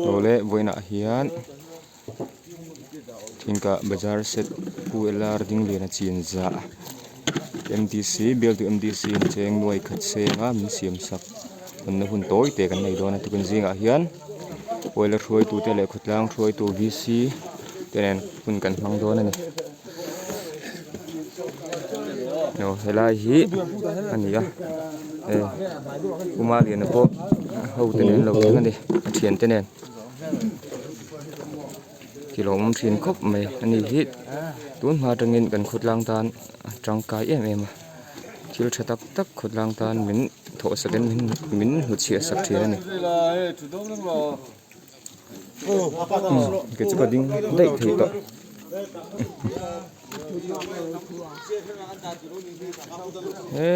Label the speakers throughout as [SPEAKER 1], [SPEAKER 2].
[SPEAKER 1] tole voina hian thingka bazar set puelar ding lian a chin za MDC build to MDC cheng nuai khat senga min siam sak na hun toy te kan nei dona tukun zinga hian boiler throi tu te le khutlang throi tu VC tenen hun kan hmang dona ni no helai hi ania kuma lian po ho tenen lo teng ani thian tenen kilom thin khop mai ani hi tun ma tangin kan khutlang tan tangkai em thil thatak tak khutlang tan min tho saken min hu chi sak thia ani ke chu ka ding dei thei to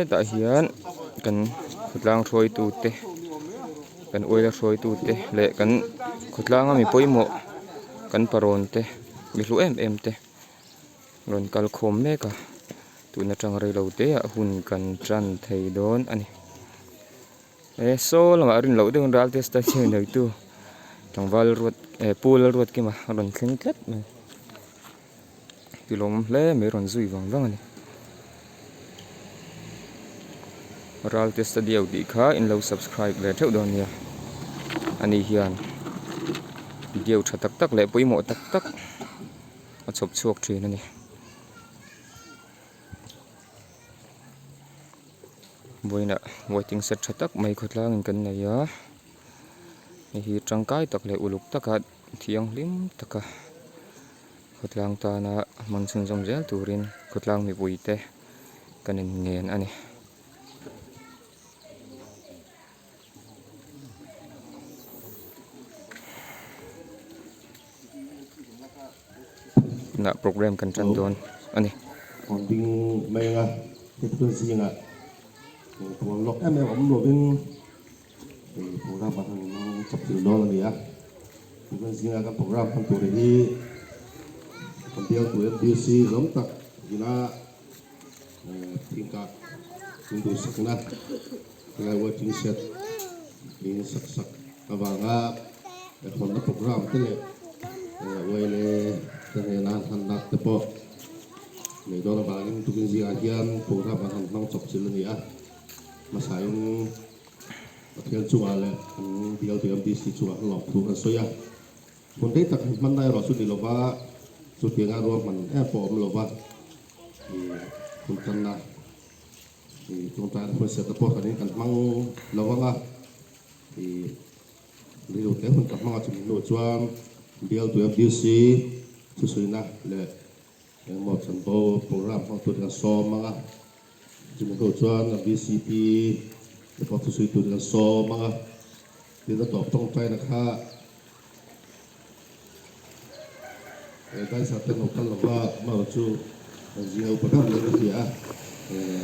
[SPEAKER 1] ta hian kan khutlang throi tu te kan oila throi tu te le kan khutlang ami poimo kan paron te mi hlu em te ron kal khom meka tuna tang rei lo te a hun kan tran thei don ani so lama rin lo de ral test ta che nei tu tangwal ruat pul ruat ki ma ron thleng tlet mai tilom hle me ron zui wang ani ral test ta diau di kha in lo subscribe le theu don ya ani hian video tha tak tak le poimo tak tak a chop chuak thin ani boina waiting set tha tak mai khotlang in kan nei ya hi tangkai tak le uluk taka thiang lim taka khotlang ta na mangchung jom zel turin khotlang mi buite kanin ngen ani na program kan chan don ani
[SPEAKER 2] ding mai nga tekun singa puang lok em om lo bin program ba thang chap til lo ni ya tekun singa ka program kan tu ri kan dia tu MDC lom tak ina tingka tundu sakna nga working set in sak abanga kon na program tele wele nan han nak tepo nei do la balin tukin ji ahian program han nang chop chil ni a masayong pathian chunga le bial tu MDC chunga lok thu kan soya kon dei tak man dai ro su ni loba su tianga ro man e po loba kun tan na tung ta ko se tepo kan kan mang lawanga ni lo te kun kan mang chu no chuan bial tu MDC susuina le mo chanbo program phong tu dengan so manga jum ko chuan BCP le po tu sui tu dengan so manga dia top tong tai na kha dai sa ten no kal wa ma chu jio program le dia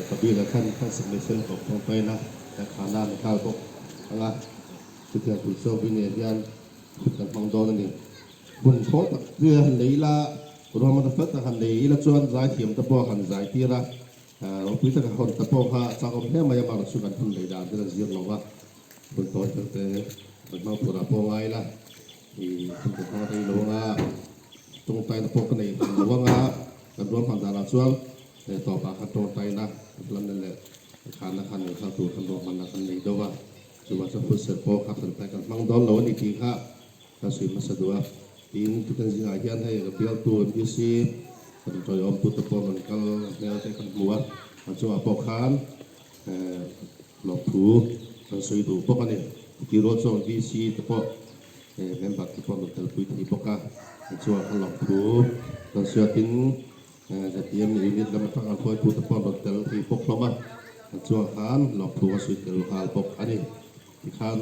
[SPEAKER 2] tapi la kan submission top tong tai na khana na kha ko anga tu dia tu so bi ne dian kan phong do ni bun tho tak dia nei la rồi mà tập tất hành lý là chuyên giải thiểm tập bộ hành giải kia ra ông quý tất cả hồn tập bộ ha sao ông thế mà em bảo là suy cần lấy đàn thế là riêng lòng á phần tối thực tế mình mang phụ tập bộ ngay là thì không thể có thấy lâu á trong tay tập bộ cái này lâu á tập đoàn hoàn toàn là chuyên để tỏ bạc hạt trong tay na lần này là khán là khán người sao tụ khán đồ mình là khán lấy đâu á dù mà trong phút sệt bộ khắp phần tay cần mang đón lâu thì thì khác là suy mà sẽ đùa in tu kan jing ahian hai bial tu MDC kan toy om tu tepo man kal nel te kan buat macam apa kan lok tu kan sui tu pok ani ti ro so MDC tepo member tepo no tel pui ti poka macam kan lok tu kan siatin jatiam unit lam tak al poi tu tepo no tel ti pok lama macam kan lok tu sui tel hal pok ani kan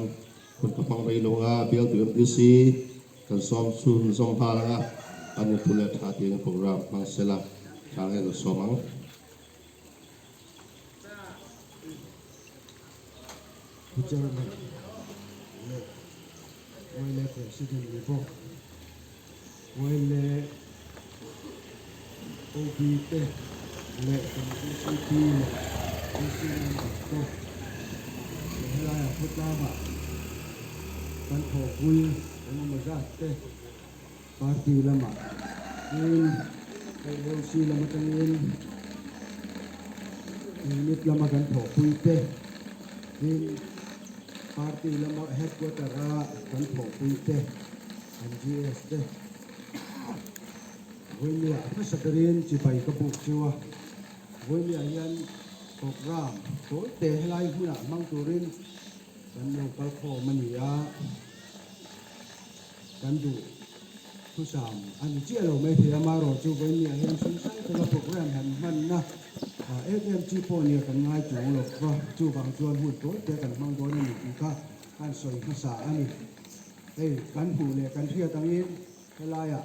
[SPEAKER 2] kun kapang rei longa bial tu MDC kan som sun som pha la an pule tha ting program mang sela thang en somang
[SPEAKER 3] Chairman wele president libo wele OBT le CCP le CCP to la ya putlama เ kan thọ vui ông mà ra te party lama in LC lama tangin unit lama kan thọ vui te in party lama headquarter ra kan thọ vui te NGS te với nhà phát sakarin chỉ phải có buộc chưa với nhà nhân program tối tệ lại hư là mang turin kan yang kalko mania kan du thu sam anh chia lo mấy thì mà rồi chú với nhà hiện sinh sáng cái program hành man na FM chi po nia kan ngai chủ lộc và chú bằng chuan hụt tối tệ kan mang tối này thì cả kan soi khá xa anh kan hủ này kan thia tăng in cái lai à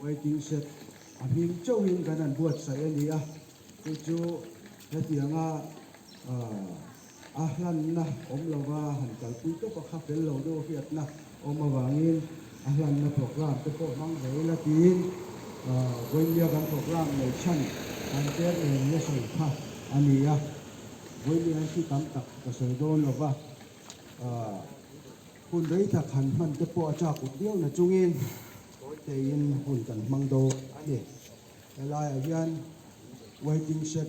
[SPEAKER 3] waiting set anh châu in kan ăn buat sai anh chú cái tiếng ahlan na lawa han kalpui to pakha fel lo do hiat na awangin ahlan na program te ko mang veila tin voilia kan program nei chan an ter ne soi kha ania voilia si tam tak ka soi don lawa hun rei thak han man te po cha ku dio na chungin te in hun kan mang do ani lai avian waiting set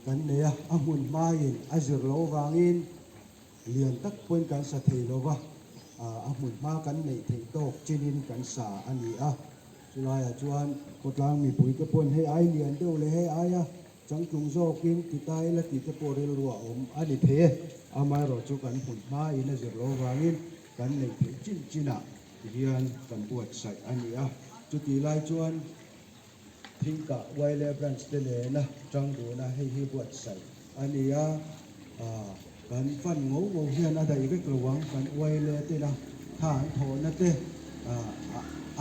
[SPEAKER 3] kan neya amun main azir lo wangin lian tak pon kan sa thei lo wa amun ma kan nei thei tok chinin kan sa ani chulai chuan kotlang mi pui te pon he ai lian do le he ai chang tung zo kin ti tai la ti te porel ruwa ani the amai ro chu kan hun ma in azir lo wangin kan nei thei chin china rian kan buat sai ani chu ti lai chuan thingka waile branch te le na trang do na hi buat sai ania kan fan ngo hian a dai vek lowang kan waile te na than tho na te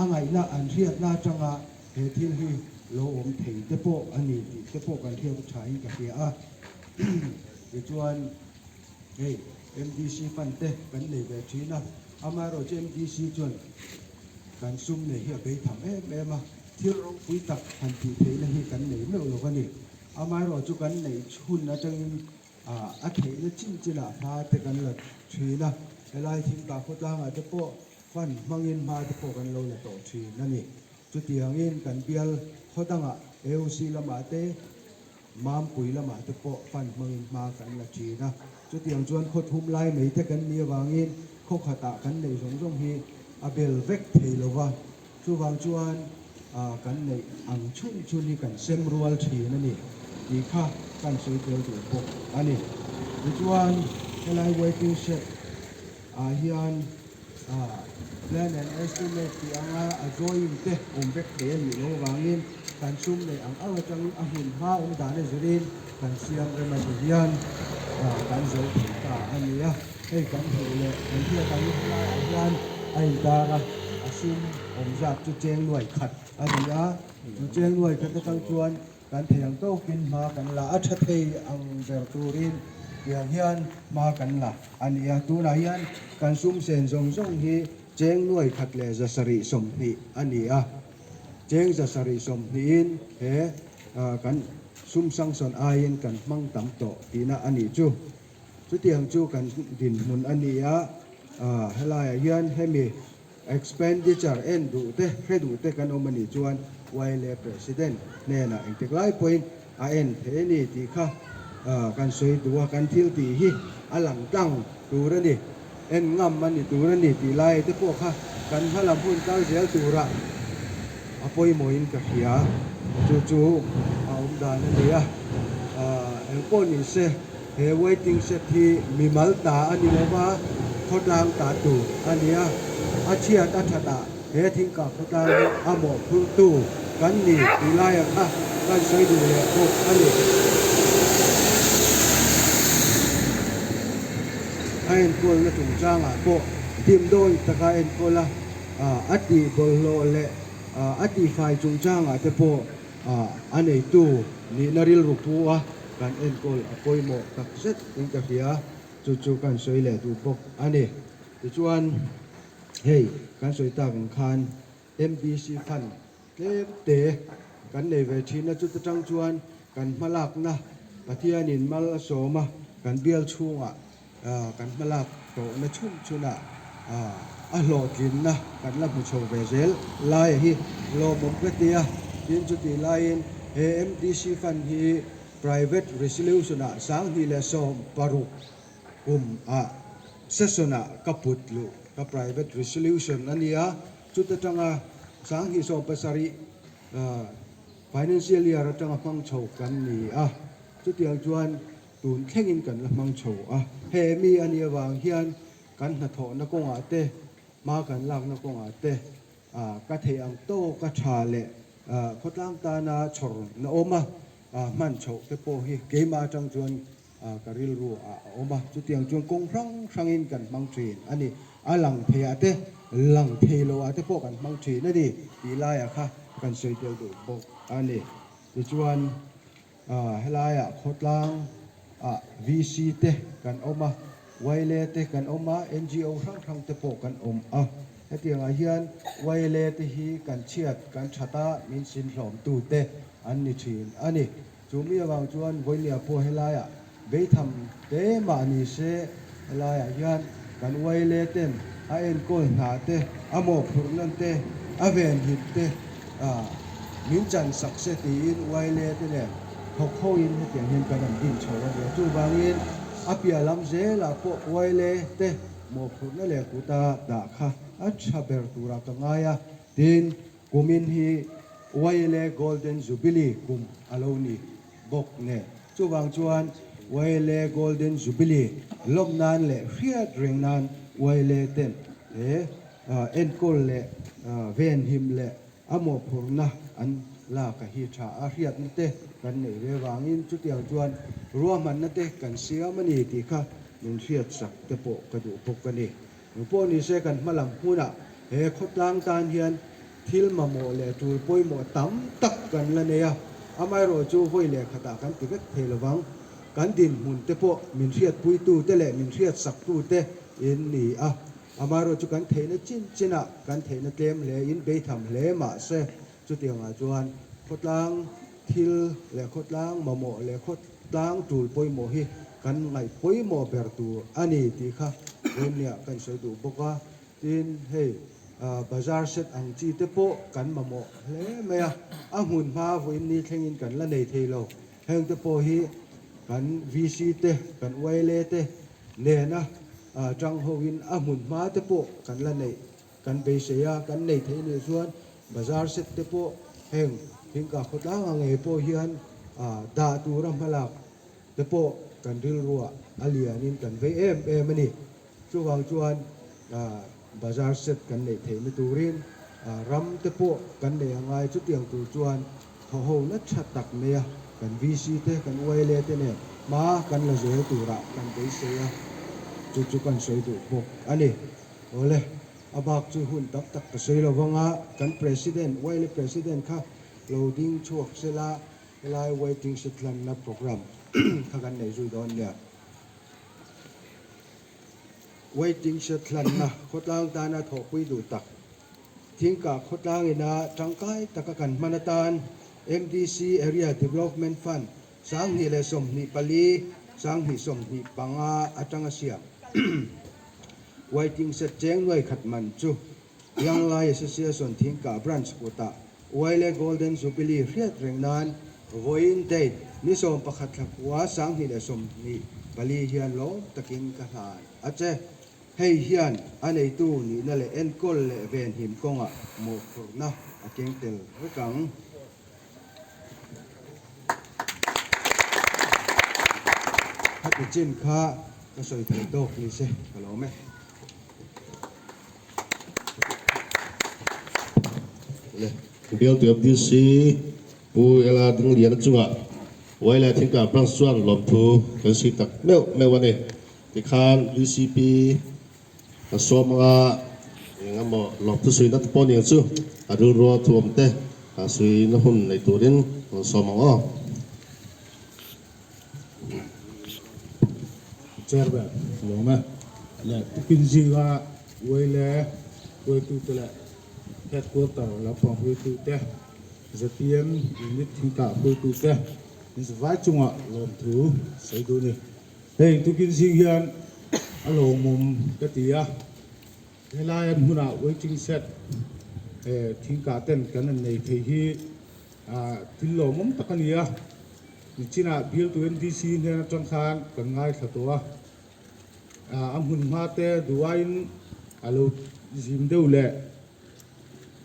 [SPEAKER 3] angai na an riat na changa he thil hi lo thei te po ani ti te po kan thiau thai ka hia ti chuan MDC fan te kan nei ve thina amaro MDC chuan kan sum nei hi be tham em thil rong pui tak han ti thei na hi kan nei no lo ka ni amai ro chu kan nei chhun na changin a thei na chin chila pha te kan la thina elai thing ka khotlang a te po fan mangin ma te po kan lo la to thi na ni chu tiangin kan bial khotanga AOC lama te mam pui lama te po fan mangin ma kan la thi na chu tiang chuan khothum lai mei te kan ni wangin kho khata kan nei rong hi abel vek thei lo wa chu wang chuan kan nei ang chun ni kan sem rual thi na ni ti kha kan soi tel tu pok ani chuan helai waiting shed hian plan and estimate ti anga a join te bek te ni lo wangin kan sum nei ang awa chang a hun ha da ne zurin kan siam re ma hian kan zo ta ani hei kan hu le kan thia kan ni hian ai da asim zat chu cheng nuai khat ania chu cheng nuai khat ta kang chuan kan theng to kin ma kan la a tha thei ang ber turin yang hian ma kan la ania tu na hian kan sum sen zong hi cheng nuai khat le za sari som hi ania cheng za sari som hin he kan sum sang son ain kan mang tam to tina ani chu tiang chu kan din mun ania helai hian hemi expenditure en du te kan omani chuan waile president nena integrate point en the ni ti kha kan soi duwa kan thil ti hi alang tang turani en ngam mani turani ti lai te po kha kan halam hun kal zel tura apoi moin ka hia chu da na dia en po ni se he waiting set hi mi malta ani lova khodlang ta tu ania achia ta thata he thing ka khota amo phul tu kan ni ilaya kha kan soi du le ko ani ain ko na tung changa ko tim doi taka en ko la ati bol lo le ati fai chung changa te po anei tu ni naril ru pu kan en ko apoi mo tak set in ka hia chu kan soi le tu pok ani chuan hei kan soi ta khan MDC fan te kan nei ve thina chu ta tang chuan kan malak na pathian in mal soma kan bial chunga kan malak to na chuna a lo kin na kan la bu chho ve zel lai hi lo mum ka tia tin chu ti lai in MDC fan hi private resolution a sang hi le som paru sesona kaput lu ka private resolution ania chu ta tanga sang hi som pasari financial year atanga mang chho kan ni chu tiang chuan tun thlengin kan la mang chho he mi ania wang hian kan na tho na konga te ma kan lak na konga te ka thei ang to ka tha le khotlang ta na chhor na oma man chho te po hi ke ma tang chuan karil ru oma chu tiang chuan kong rang in kan mang thin ani alang phei ate lang phei lo ate po kan mang thin ani ti la ya kha kan soi tel du bok ani ti chuan helaya khotlang VC te kan oma waile te kan oma NGO rang te po kan hetiang hian waile te hi kan chiat kan thata min sin hlom tu te an ni thin ani chumi awang chuan voilia po helaya be tham te ma ni se helaya hian kan waile ten a en kol na te amo phurnan te aven hit te min chan sakse ti in waile te le thok ho in hetiang hian kan an din chhowa le chu bangin apia lam je la po waile te mo phurna le kuta da kha acha ber tura ka ngaya tin kumin hi waile golden jubilee kum aloni bok ne chuwang chuan waile golden jubilee lomnan le riat ringnan waile ten enkol le ven him le amo phurna an la ka hi tha a riat te kan nei re wangin chu tiang chuan ruaman na te kan siamani ti kha min riat sak te po ka du pok ka ni po ni se kan malam huna he khotlang tan hian thil ma mo le tul poi mo tam tak kan la ne ya amai ro chu voi le khata kan ti vek thelawang kan din mun te po min riat pui tu te le min riat sak tu te in ni amai ro chu kan theina china kan theina tlem le in be tham le ma se chu tiang a chuan khotlang thil le khotlang ma mo le khotlang tul poi mo hi kan ngai poi mo ber tu ani ti kha nia kan soi du boka tin hei bazar set ang chi te po kan ma mo hle maya hun ma voin ni thlengin kan la nei theilo heng te po hi kan VC te kan waile te ne na tang hoin hun ma te po kan la nei kan be se ya kan nei thei ni chuan bazar set te po heng hingka khotlang ange po hian da tu ram halak te po kan ril ruwa alianin kan ve em ani chuwang chuan bazar set kan nei thei mi turin ram te po kan nei angai chu tiang tu chuan ho na that tak me kan VC te kan waile te ne ma kan la zo tu ra kan be se ya chu kan soi du po ani ole abak chu hun tak tak ka soi lo wanga kan president waile president kha loading chuak sela lai waiting setlan na program kha kan nei zui don le waiting setlan na khotlang ta na tho pui du tak thingka khotlang ina tangkai takakan manatan MDC area development fund sang ni le som ni pali sang hi som ni panga atanga siam waiting set cheng noi khat man chu yang lai association thingka branch kota waile golden jubilee riat rengnan voin date ni som pakhat thakwa sang hi le som ni pali hian lo takin ka hlan ache hei hian anei tu ni na le enkol le ven him konga mo furna akeng tel rekang hati chin kha ka soi thei dok ni se kalo me
[SPEAKER 2] bill to FDC pu ela ding lian chunga waila thingka prang suan lom thu kan si tak me wane ti khan UCP asomanga ngamo lom thu sui na po ni chu adu ro thuam te sui na hun nei turin somanga
[SPEAKER 4] chairman loma la pinjiwa waila wai tu tela headquarter la pong wai tu te ZPM unit thingka wai tu te is vai chunga lom thu sai du ni hei tu kin sing hian along mum ka tia เวลาอันหุ่นเอาไว้จึงเสร็จทิ้งกาเต้นกันในที่ทิลโลมตะกันเนี่ยจีน่าบิลตัวNDCเนี่ยจังคานกันง่ายสักตัวอันหุ่นมาเตะดูว่าอินอาลูจิมเดวเล่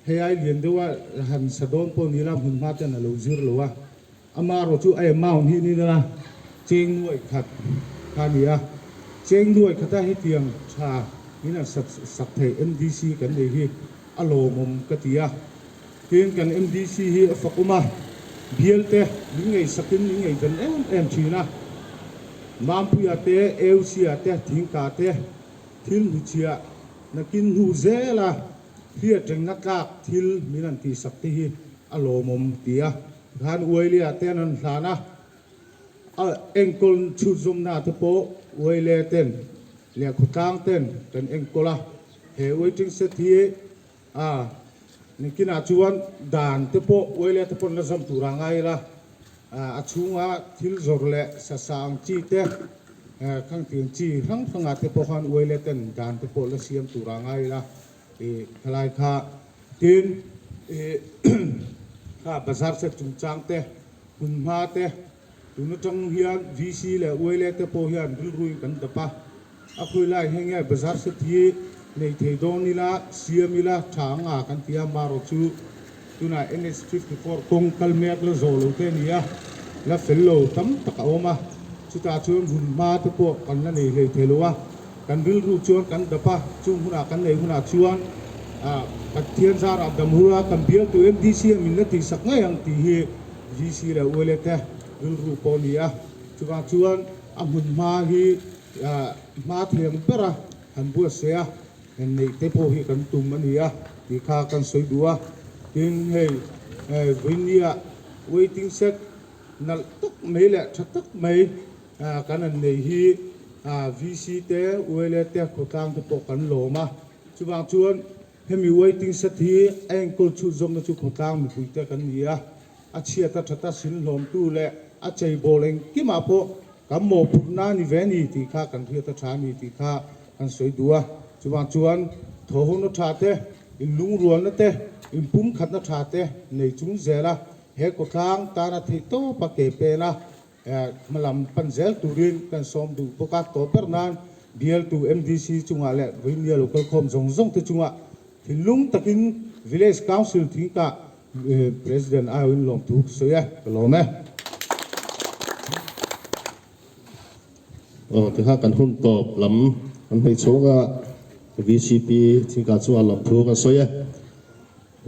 [SPEAKER 4] เฮียเรียนดูว่าหันสะดอนปนนี่ละหุ่นมาเตะน่าลูจิรลัวอามาเราจู่ไอ้มาหุ่นนี่นะเจงด้วยขัดคานี่เจงด้วยขัดให้เตียงชานี่น่ะสักเท NDC กันเลยที่อารมณ์กติยาเตียงกัน NDC ที่ฝักอุมาเบียลเตะลิงไงสักนิดลิงไงกันชีนะมามพุยาเตะเอลซียเตะทิ้งกาเตะทิลหุเชียนักกินหูเซล่ะเพียจังนักลากทิลมีนันทีสักทีอารมณ์เตียทานอวยเลียเตนันลานะเอ็งกลชุดจมนาทโปอวยเลียเต้นเลียขุดทางเต้นเป็นเอ็งกลละเฮอวยจึงเสถีนี่กินอาชวนด่านทโปอวยเลียทโปนละซัมตุรางไงล่ะอาชูงาทิลจอร์เล่สสางจีเตข้างเตียงจีทั้งพังอาเทโปขันอวยเลียเต้นด่านทโปละเสียมตุรางไงล่ะทลายข้าดินข้าภาษาเสจุงจางเตหุ่นมาเตตุนจังเฮียน VC เลยอวยเลียเตโปเฮียนดิลรุยกันตะปะอาคุยไล่เฮงเง่ภาษาเสทีในเทดอนนี่ละเสียมิละทางกันที่มารจูตุน่า NS54 คงคัลเมกละโซโลเทนียละเฟลโลตั้มตะกเอามาสุดท้ายชวนหุ่นมาตะโปกันนั่นเองเลยเทลัวกันดิลรูชวนกันตะปะจุ่มหุ่นกันเลยหุ่นชวนกัดเทียนซาราดัมหัวกันเบียร์ตัวNDCมินติสักไงยังที่ VC เลยอวยเลยเตดิลรูปอนียจุกันชวนหุ่นมาฮีมาเทียมเปร่าหันบัวเสียเห็นในเทปฮีกันตุ่มมันเนียที่ข้ากันสวยดัวยิงให้วินเนีย waiting set นั่นตักไม่แหละชัดตักไม่กันนั่นในฮีVC เตะอวยเลยเตะขุดทางเทปกันโลมาจุบังชวนให้มี waiting set ที่เอ็งก็ชุดจงกับชุดขุดทางมีคุยเตะกันเนียอาเชียตัดชัดสินลมตู้เละอาใจโบเลงกี่มาพอกับหมอพุทนานิเวณีที่ข้ากันเทียตชานีที่ข้ากันสวยดัวจุบังชวนทหารนัชาเตอินลุงรวนนัเตอินปุ่มขัดนัชาเตในจุงเจล่าเฮกุทางตานาทิโตปะเกเปนะมาลำปันเจลตูรินกันสมดูปกัดโตเปอร์นานเบียลตูMDC จุงอะไรวินเดียลูกคอมจงที่จุงที่ลุงตะกิน village council ทิ้งกะ president อาวินลงทุกเสียกลมไหม
[SPEAKER 2] ที่ข้ากันหุ่นตอบลำมันให้โชว์ก็ VCP ที่การส่วนลำพูกันสวย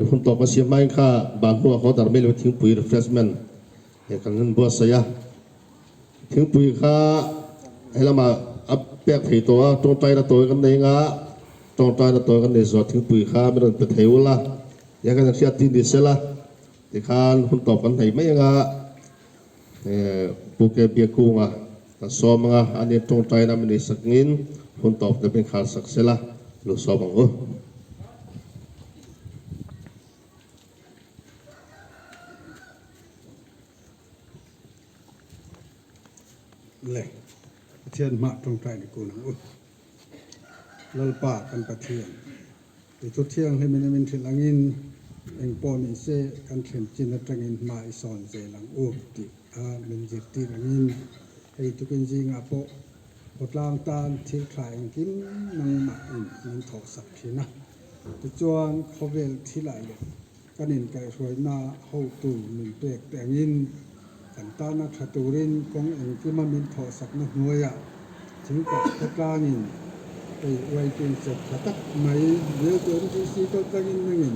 [SPEAKER 2] หุ่นตอบมาเสียไม่ข้าบางหัวเขาแต่ไม่รู้ทิ้งปุ๋ย refreshment เห็นกันนั่นบัวสวยทิ้งปุ๋ยข้าให้เรามาอัพแปกถี่ตัวตรงใจละตัวกันเองตรงใจละตัวกันเองสอดทิ้งปุ๋ยข้าไม่ต้องไปเทวละยังกันเสียทีดิเสละที่ข้าหุ่นตอบกันไหนไม่ยังปูเก็บเบียกุ้งแต่ซ้อมงาอันนี้ตรงใจนั้นมันสักนินหุ่นตอบจะเป็นขาสักเสละลูกซ้อมง
[SPEAKER 3] เลยเทียนมาตรงใจในกูนะลลป่ากันประเทียนแต่ทุกเที่ยงให้มันเป็นถึงหลังอินเองปอนิเซกันเขียนจินตรังอินมาอิสอนเจหลังอุติมันจิตตีหลังอินให้ทุกคนจริงปอดลางตาทิ้งขายกินนังมาอินมันถอดสักทีนะแต่จวนเขาเวลที่ไหลเลยกันอินไก่สวยหน้าเข้าตู่หนึ่งเปกแต่อินกันตานักขัตูรินกองเองที่มันมีถอดสักนักมวยถึงกับพกลางอินไปไว้เป็นเสร็จขัดไม่เยอะจนที่ซีก็ตั้งอินนั่งอิน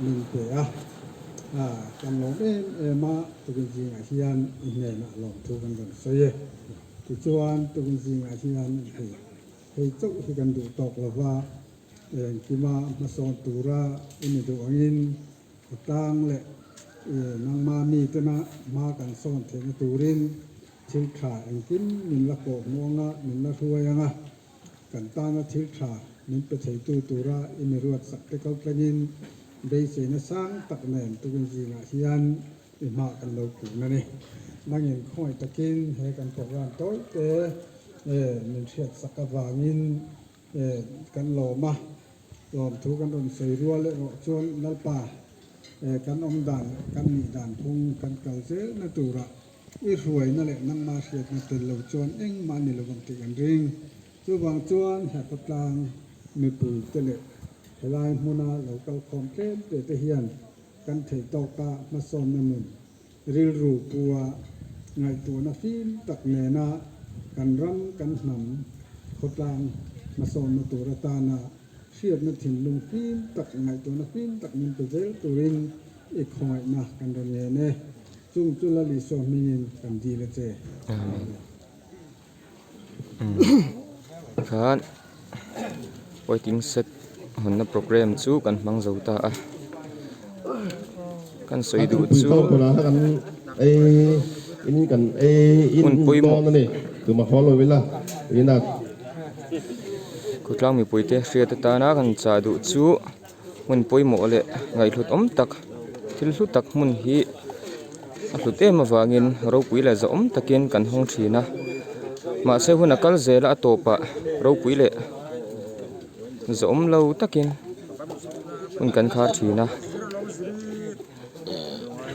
[SPEAKER 3] หนึ่งเปกกันลงมาตุกินจริงอาเซียนอินเดียนะลงทุกกันกันสวยที่จวนตุกินจริงอาเซียนให้จุกที่กันดูตกละว่าที่มาสอนตุระอินดูอินตั้งเลยนางมามีตัวนะมากันสอนเทนตูรินทิ้งขาอังกินมินละโกงวงะมินละทัวยังะกันตานะทิ้งขามินไปใช้ตุระอิมิรวดสักเตกเอากระยินได้เสนสร้างตักแหนมตุกินจีงาเฮียนมากันเรากูนั่นเองนั่งเห็นข้อยตะกินให้กันพวกร้านโต๊ะมินเชียดสักกะวางินกันโลมา tòm thu kan on sei rua le ro chon nalpa kan om dan kan ni dan thung kan kal zel na tura i ruai na le nang ma siat na tel lo chon eng ma ni lo bang ti kan ring chu wang chuan ha patlang mi pu te le lai huna lo kal khom te hian kan thei to ka ma som na mun ril ru puwa ngai tu na phim tak ne na kan ram kan hnam khotlang ma som na tu ra ta na siat na thin lung phim tak ngai tu na phim tak min tu zel tu ring e khoi na kan ron ne ne chung chu la li so min kan di le che
[SPEAKER 1] khan waiting set hun na program chu kan mang zo ta a kan soi du chu
[SPEAKER 2] kan in kan in to na ni tu ma follow vela ina
[SPEAKER 1] khutlang mi puite hria ta na kan cha du chu mun poimo le ngai hlut om tak thil hlut tak mun hi a hlut em awangin ro pui le za om takin kan hong thina ma se huna kal zela atopa ro pui le za om lo takin mun kan khar thina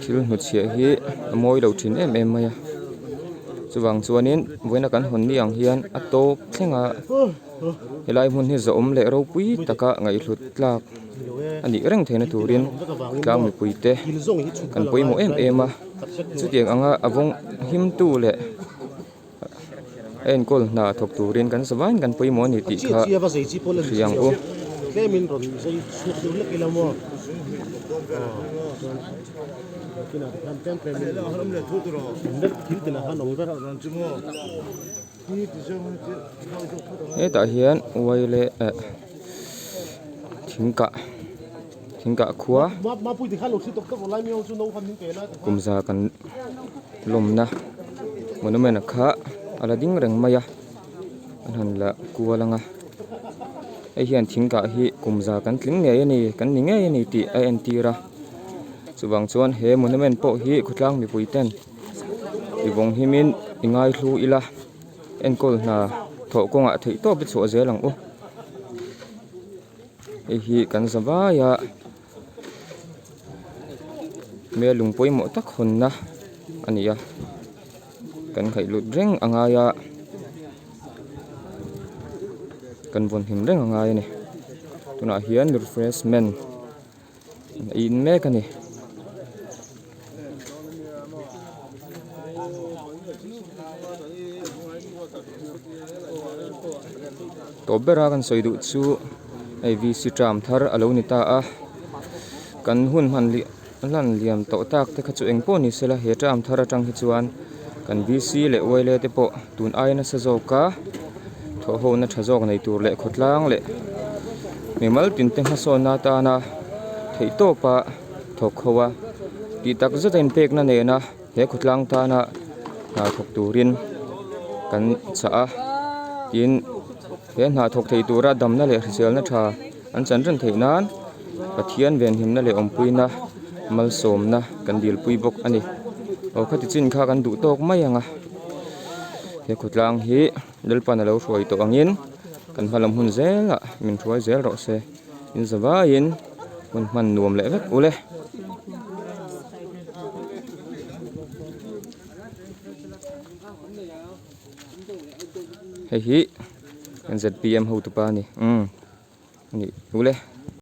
[SPEAKER 1] thil hnu chia hi moi lo thin em maya chuwang chuanin voina kan hon ni ang hian ato thlenga helai mun hi za om le ro pui taka ngai hlut tlak ani reng theina turin tlang mi puite kan poimo em a chutiang anga avong him tu le en kol na thok turin kan sawan kan poimo ni ti kha riang u
[SPEAKER 5] min ron sei su du le kilamo kina kan tempe min haram le thudro net khil tila han ong ra ran chumo ni ti jong
[SPEAKER 1] he ta hian waile thingka khuwa
[SPEAKER 5] ma pui ti khan lo si tok tok lai mi chu no khan ning pe na
[SPEAKER 1] kumza kan lomna monumen kha ala ding reng maya anhan la kuwalanga ai hian thingka hi kumza kan tling nge ni kan ni nge ni ti a en tira chuwang chuan he monument po hi khutlang mi puiten iwong himin ingai hlu ila enkol na tho konga thei to bi chu zelang u hi kan zawaya me lungpoi mo tak honna ania kan khai lut reng angaya kan von him reng angaya ni tuna hian refreshment in me kani tobera kan soidu chu AVC tram thar alo ni ta a kan hun man li lan liam to tak te kha chu eng po ni sela he tram thar atang hi chuan kan VC le oile te po tun aina sa zoka tho ho na tha jok nei tur le khotlang le mimal tin te ha so na ta na thei to pa thok khowa ti tak zaten pek na ne na he khotlang ta na na thok turin kan cha a tin he na thok thei tura dam na le hrisel na tha an chan ran thei nan pathian ven him na le om puina mal som na kan dil pui bok ani o khati chin kha kan du tok mai anga he khutlang hi delpan alo roi to angin kan halam hun zela min roi zel ro se in zawa in mun man nuam le vek ule hei hi kan ZPM ho tu pa ni ni ule